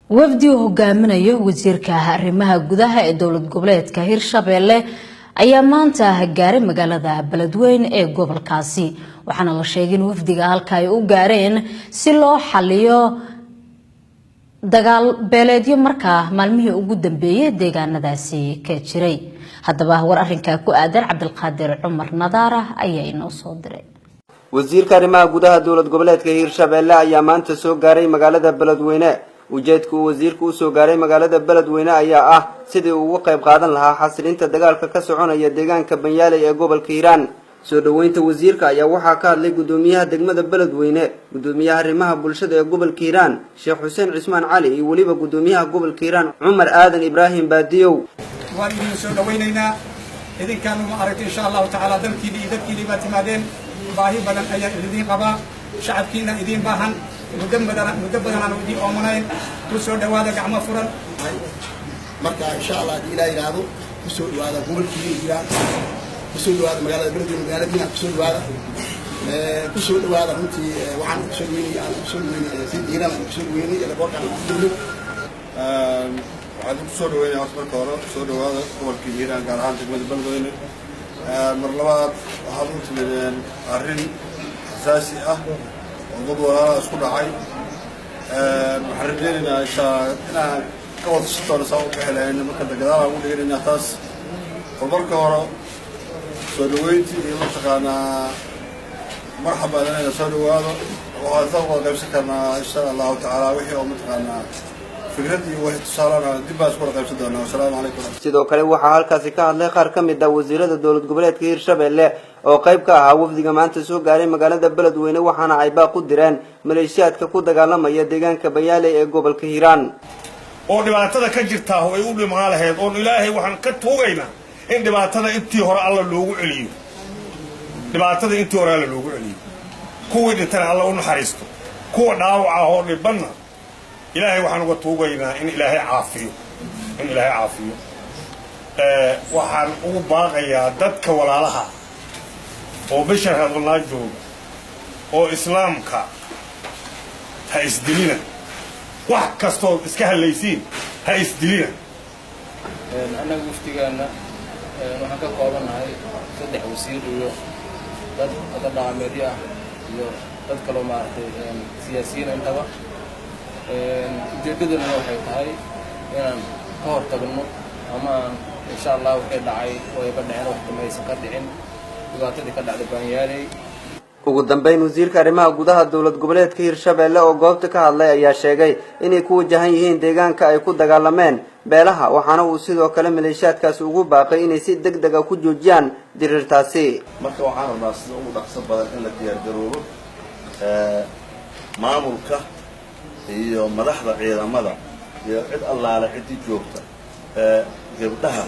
wafdi uu hogaaminayo wasiirka arrimaha gudaha ee dowlad goboleedka Hirshabelle ayaa maanta gaaray magaalada Beledweyne ee gobolkaasi waxaana la sheegay in wafdiga halka ay u gaareen si loo xaliyo dagaal beeleedyo markaa maalmihii ugu dambeeyay deegaanadaasi ka jiray haddaba war arrinka ku aadan Cabdulqaadir Cumar Nadaara ayaa inoo soo diray wasiirka arrimaha gudaha dowlad goboleedka Hirshabelle ayaa maanta soo gaaray magaalada Beledweyne ujeedku wasiirku u soo gaaray magaalada Beledweyne ayaa ah sidii uu uga qayb qaadan lahaa xasilinta dagaalka ka soconaya deegaanka Banyaale ee gobolka Hiiraan soo dhaweynta wasiirka ayaa waxaa ka hadlay gudoomiyaha degmada Beledweyne gudoomiyaha arrimaha bulshada ee gobolka Hiiraan Sheekh Xuseen Cismaan Cali iyo waliba gudoomiyaha gobolka Hiiraan Cumar Aadan Ibrahim Baadiyow waan idin soo dhaweynaynaa idinkaan ma aragtay insha Allah ta'ala dalkiina baad timaadeen baahi badan ayaa idin qaba shacabkiina idin baahan muddo badan aan idin oomanay ku soo dhawaada gacmo furan marka insha Allah ilaahay raado ku soo dhawaada gobolka Hiiraan ku soo dhawaada magaalada Beledweyne magaaladiina ku soo dhawaada runtii waxaan ku soo dhaweynay si Hiiraan ku soo dhaweynay ee boqorka waxaan ku soo dhaweynay marka hore soo dhawaada gobolka Hiiraan gaar ahaan degmada Beledweyne mar labaad waxaan u timideen arrin xasaasi ah ضد ولا اسكو دحاي waxaan rajaynaynaa inaan ka wada shaqeyno sabab ka helayna marka dagaalada ugu dhigayna taas marka hore soo dhaweyntii iyo mataqaanaa marxaba lana soo dhawaado waxaan soo wada qaybsan karnaa insha Allah ta'ala wixii oo mataqaanaa fikradii wax tusaalana dib baa isku qaybsan doonaa assalaamu alaykum sidoo kale waxa halkaasi ka hadlay qaar ka mid ah wasiirada dowlad goboleedka Hirshabelle oo qayb ka ah wafdiga maanta soo gaaray magaalada Beledweyne waxaana ay baaq u direen maleeshiyaadka ku dagaalamaya deegaanka Banyaale ee gobolka Hiiraan oo dhibaatada ka jirta oo ay u dhimaan lahayd oo Ilaahay waxaan ka tuugaynaa in dhibaatada intii hore alla loogu celiyo kuwa dhintana alla u naxariisto kuwa dhaawaca oo dhibanna Ilaahay waxaan uga tuugaynaa in Ilaahay caafiyo waxaan ugu baaqayaa dadka walaalaha oo bashar hadalnaa jooga oo islaamka ha isdilina wax kastoo iska halaysiin ha isdilina anagu waftigaana waxaan ka koobanahay 3 wasiir iyo dad dhaqameedyo ah iyo dad kale oo maartay siyaasiyiin intaba ujeedaduna waxay tahay inaan ka hortagno ama insha Allah wixii dhacay oo ka dhacay wax kamaysan ka dhicin dhibaatadii ka dhacday Banyaale ugu dambeyn wasiirka arrimaha gudaha dowlad goboleedka Hirshabelle oo goobta ka hadlay ayaa sheegay inay ku wajahan yihiin deegaanka ay ku dagaalameen beelaha waxaana uu sidoo kale maleeshiyaadkaas ugu baaqay inay si degdeg ah ku joojiyaan dirirtaasi marka waxaan rabnaa sida ugu dhaqso badan in la diyaar garoobo maamulka iyo madaxda ciidamada iyo cid allaale cidii joogta gabdhaha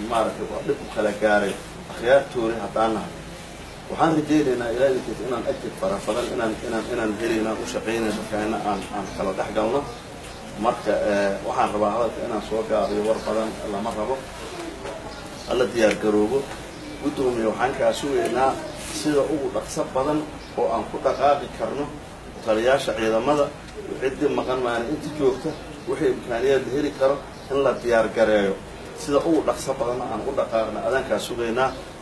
maaragtay waa dhib kala gaaray akhyaartoori hadana waxaan rajaynaynaa ilaahay inaan ajir farabadan inaan helina u shaqeynayno kaana aan kala dhaxgalno marka waxaan rabaa hadalka inaan soo gaabiyo war badan lama rabo alla diyaar garoobo gudoomiye waxaan ka suugaynaa sida ugu dhaqso badan oo aan ku dhaqaaqi karno taliyaasha ciidamada cidii maqan maana inta joogta wixii imkaaniyad heli karo in la diyaar gareeyo sida ugu dhaqso badan aan u dhaqaaqna adanka suugaynaa